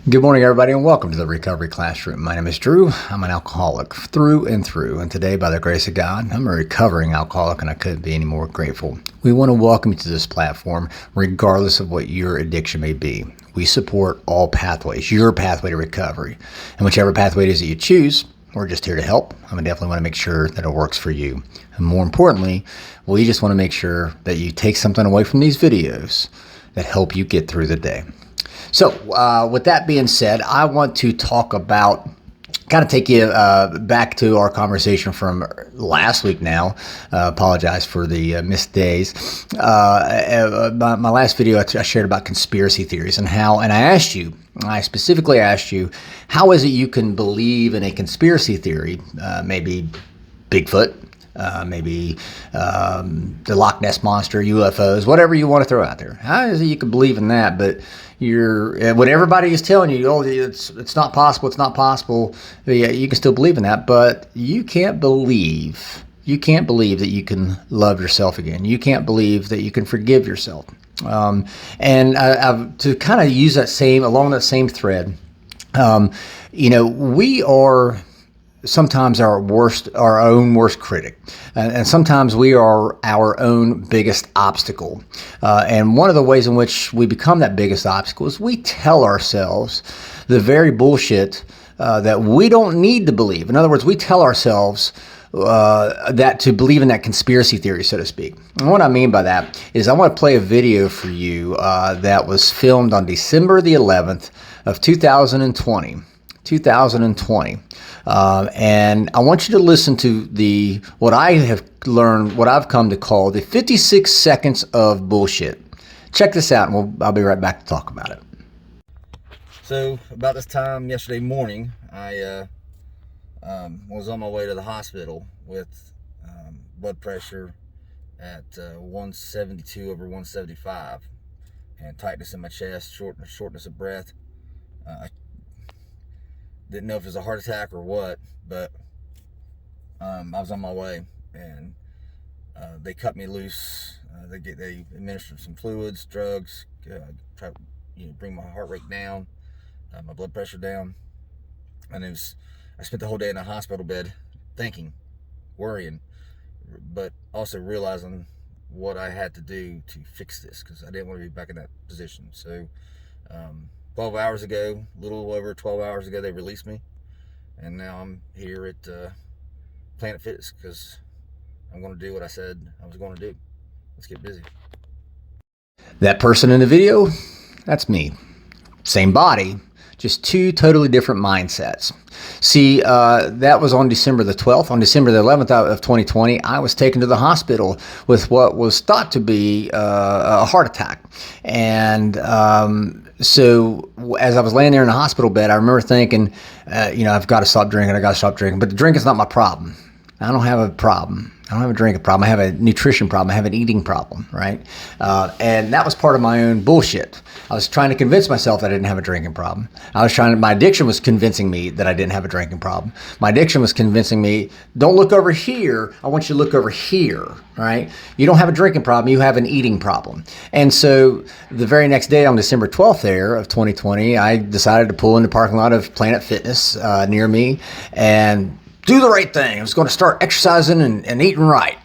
Good morning, everybody, and welcome to the Recovery Classroom. My name is Drew. I'm an alcoholic through and through, and today, by the grace of God, I'm a recovering alcoholic, and I couldn't be any more grateful. We want to welcome you to this platform, regardless of what your addiction may be. We support all pathways, your pathway to recovery, and whichever pathway it is that you choose, we're just here to help. I definitely want to make sure that it works for you. And more importantly, we just want to make sure that you take something away from these videos that help you get through the day. So with that being said, I want to talk about, kind of take you back to our conversation from last week now. Apologize for the missed days. My last video, I shared about conspiracy theories and I specifically asked you, how is it you can believe in a conspiracy theory, maybe Bigfoot, maybe the Loch Ness Monster, UFOs, whatever you want to throw out there. How is it you can believe in that, but when everybody is telling you, oh, it's not possible, yeah, you can still believe in that, but you can't believe that you can love yourself again. You can't believe that you can forgive yourself. To kind of use along that same thread, we are sometimes our own worst critic, and sometimes we are our own biggest obstacle. And one of the ways in which we become that biggest obstacle is we tell ourselves the very bullshit that we don't need to believe. In other words, we tell ourselves that to believe in that conspiracy theory, so to speak. And what I mean by that is I want to play a video for you that was filmed on December the 11th of 2020. And I want you to listen to what I have learned, what I've come to call the 56 seconds of bullshit. Check this out, and I'll be right back to talk about it. So about this time yesterday morning, I was on my way to the hospital with blood pressure at 172 over 175 and tightness in my chest, shortness of breath. Didn't know if it was a heart attack or what, but I was on my way, and they cut me loose. They administered some fluids, drugs, try to bring my heart rate down, my blood pressure down, and I spent the whole day in a hospital bed, thinking, worrying, but also realizing what I had to do to fix this, because I didn't want to be back in that position. So 12 hours ago, a little over 12 hours ago, they released me. And now I'm here at Planet Fitness because I'm going to do what I said I was going to do. Let's get busy. That person in the video, that's me. Same body, just two totally different mindsets. See, that was on December the 12th. On December the 11th of 2020, I was taken to the hospital with what was thought to be a heart attack. And so as I was laying there in the hospital bed, I remember thinking, I've got to stop drinking. But the drink is not my problem. I don't have a problem. I don't have a drinking problem. I have a nutrition problem. I have an eating problem, right? And that was part of my own bullshit. I was trying to convince myself that I didn't have a drinking problem. My addiction was convincing me that I didn't have a drinking problem. My addiction was convincing me, don't look over here. I want you to look over here, right? You don't have a drinking problem. You have an eating problem. And so the very next day on December 12th there of 2020, I decided to pull in the parking lot of Planet Fitness near me and do the right thing. I was going to start exercising and eating right.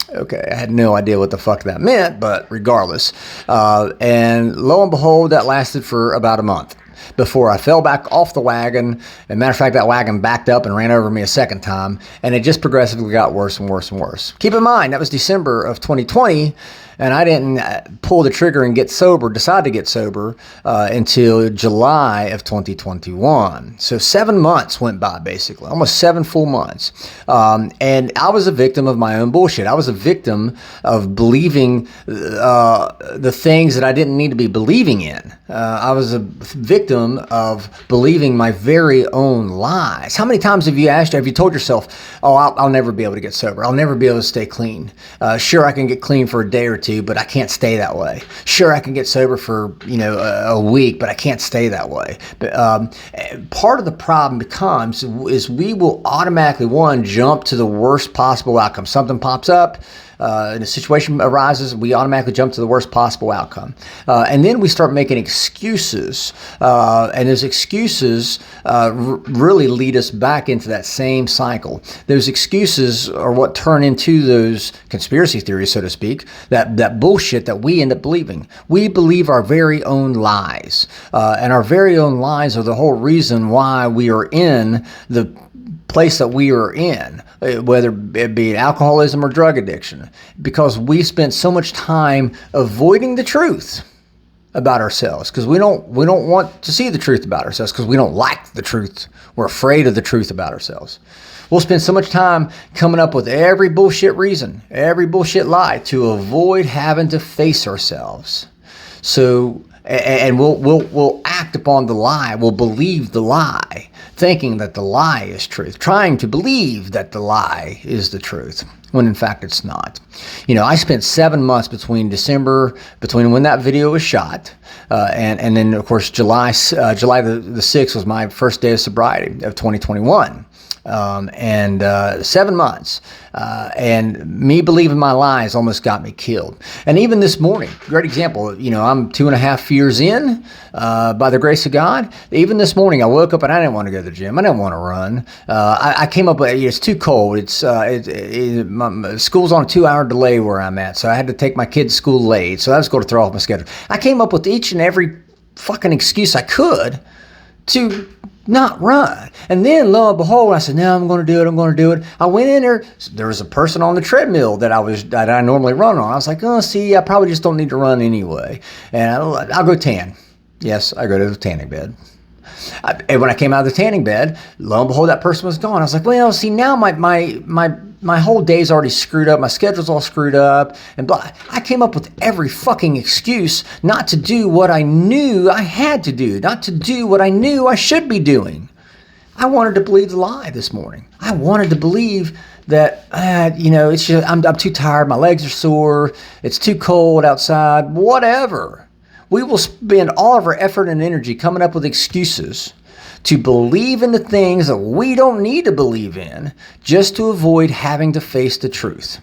Okay, I had no idea what the fuck that meant, but regardless. And lo and behold, that lasted for about a month before I fell back off the wagon. As a matter of fact, that wagon backed up and ran over me a second time, and it just progressively got worse and worse and worse. Keep in mind, that was December of 2020, and I didn't pull the trigger and decide to get sober until July of 2021. So 7 months went by, basically, almost 7 full months. And I was a victim of my own bullshit. I was a victim of believing the things that I didn't need to be believing in. I was a victim of believing my very own lies. How many times have you told yourself, oh, I'll never be able to get sober. I'll never be able to stay clean. Sure, I can get clean for a day or two, but I can't stay that way. Sure, I can get sober for a week, but I can't stay that way. But part of the problem is we will automatically jump to the worst possible outcome. Something pops up, and a situation arises, we automatically jump to the worst possible outcome. And then we start making excuses. And those excuses really lead us back into that same cycle. Those excuses are what turn into those conspiracy theories, so to speak, that bullshit that we end up believing. We believe our very own lies. And our very own lies are the whole reason why we are in the place that we are in, whether it be alcoholism or drug addiction, because we spent so much time avoiding the truth about ourselves, because we don't want to see the truth about ourselves, because we don't like the truth. We're afraid of the truth about ourselves. We'll spend so much time coming up with every bullshit reason, every bullshit lie to avoid having to face ourselves. So, and we'll act upon the lie. We'll believe the lie, thinking that the lie is truth, trying to believe that the lie is the truth, when in fact it's not. I spent 7 months between when that video was shot, and then of course July the 6th was my first day of sobriety of 2021. 7 months. And me believing my lies almost got me killed. And even this morning, great example, I'm 2.5 years in, by the grace of God. Even this morning, I woke up and I didn't want to go to the gym. I didn't want to run. I came up with, it's too cold. My school's on a 2-hour delay where I'm at. So I had to take my kids to school late. So that was going to throw off my schedule. I came up with each and every fucking excuse I could to not run. And then lo and behold, I said, no, I'm going to do it. I went in there was a person on the treadmill that I normally run on. I was like, oh, see, I probably just don't need to run anyway. And I'll go tan. Yes, I go to the tanning bed. And when I came out of the tanning bed, lo and behold, that person was gone. I was like, well, see, now my whole day's already screwed up. My schedule's all screwed up. And blah. I came up with every fucking excuse not to do what I knew I had to do, not to do what I knew I should be doing. I wanted to believe the lie this morning. I wanted to believe that, it's just, I'm too tired. My legs are sore. It's too cold outside. Whatever. We will spend all of our effort and energy coming up with excuses to believe in the things that we don't need to believe in, just to avoid having to face the truth.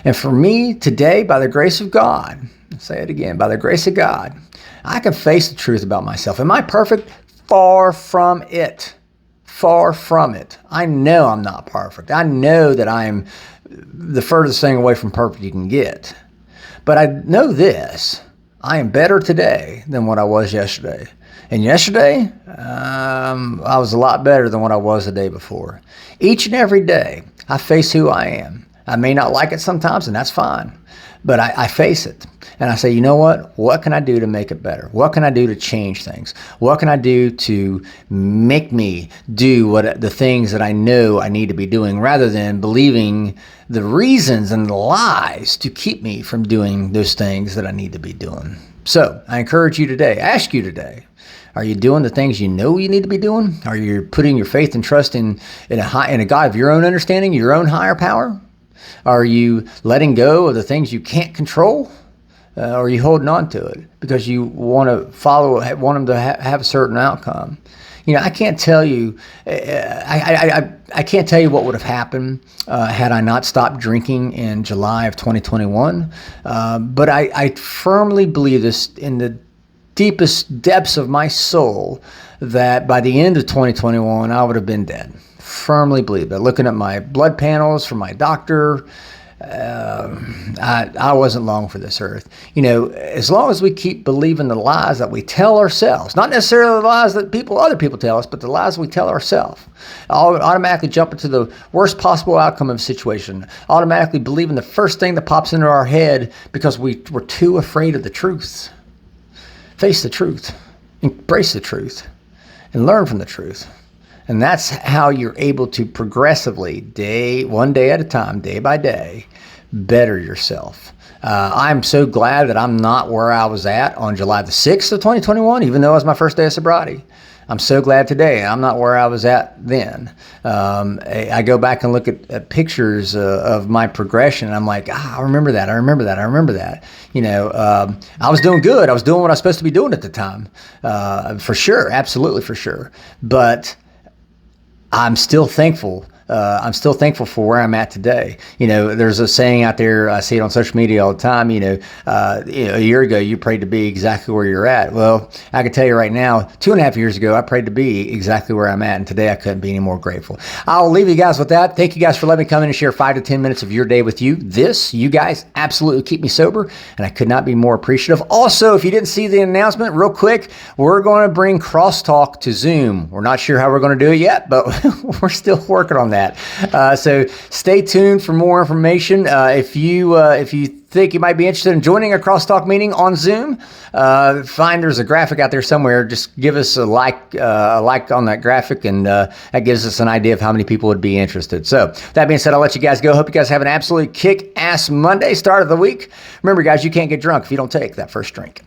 And for me today, by the grace of God, I'll say it again, by the grace of God, I can face the truth about myself. Am I perfect? Far from it. Far from it. I know I'm not perfect. I know that I'm the furthest thing away from perfect you can get. But I know this. I am better today than what I was yesterday. And yesterday, I was a lot better than what I was the day before. Each and every day, I face who I am. I may not like it sometimes, and that's fine. But I face it. And I say, you know what? What can I do to make it better? What can I do to change things? What can I do to make me do the things that I know I need to be doing, rather than believing the reasons and the lies to keep me from doing those things that I need to be doing? So I encourage you today, ask you today, are you doing the things you know you need to be doing? Are you putting your faith and trust in a God of your own understanding, your own higher power? Are you letting go of the things you can't control? Or are you holding on to it because you want them to have a certain outcome? I can't tell you. I can't tell you what would have happened had I not stopped drinking in July of 2021. But I firmly believe this in the deepest depths of my soul, that by the end of 2021, I would have been dead. Firmly believe that. Looking at my blood panels from my doctor, I wasn't long for this earth. As long as we keep believing the lies that we tell ourselves, not necessarily the lies that other people tell us, but the lies we tell ourselves, I'll automatically jump into the worst possible outcome of a situation, automatically believing the first thing that pops into our head because we're too afraid of the truth. Face the truth, embrace the truth, and learn from the truth. And that's how you're able to progressively, one day at a time, day by day, better yourself. I'm so glad that I'm not where I was at on July the 6th of 2021, even though it was my first day of sobriety. I'm so glad today I'm not where I was at then. I go back and look at pictures of my progression, and I'm like, I remember that. I remember that. I was doing good. I was doing what I was supposed to be doing at the time, for sure, absolutely for sure. But I'm still thankful I'm still thankful for where I'm at today. You know, there's a saying out there, I see it on social media all the time, a year ago you prayed to be exactly where you're at. Well, I can tell you right now, 2.5 years ago, I prayed to be exactly where I'm at, and today I couldn't be any more grateful. I'll leave you guys with that. Thank you guys for letting me come in and share 5 to 10 minutes of your day with you. You guys absolutely keep me sober, and I could not be more appreciative. Also, if you didn't see the announcement, real quick, we're going to bring Crosstalk to Zoom. We're not sure how we're going to do it yet, but we're still working on that. So stay tuned for more information. If you think you might be interested in joining a Crosstalk meeting on Zoom, there's a graphic out there somewhere. Just give us a like on that graphic, and that gives us an idea of how many people would be interested. So that being said, I'll let you guys go. Hope you guys have an absolutely kick-ass Monday, start of the week. Remember, guys, you can't get drunk if you don't take that first drink.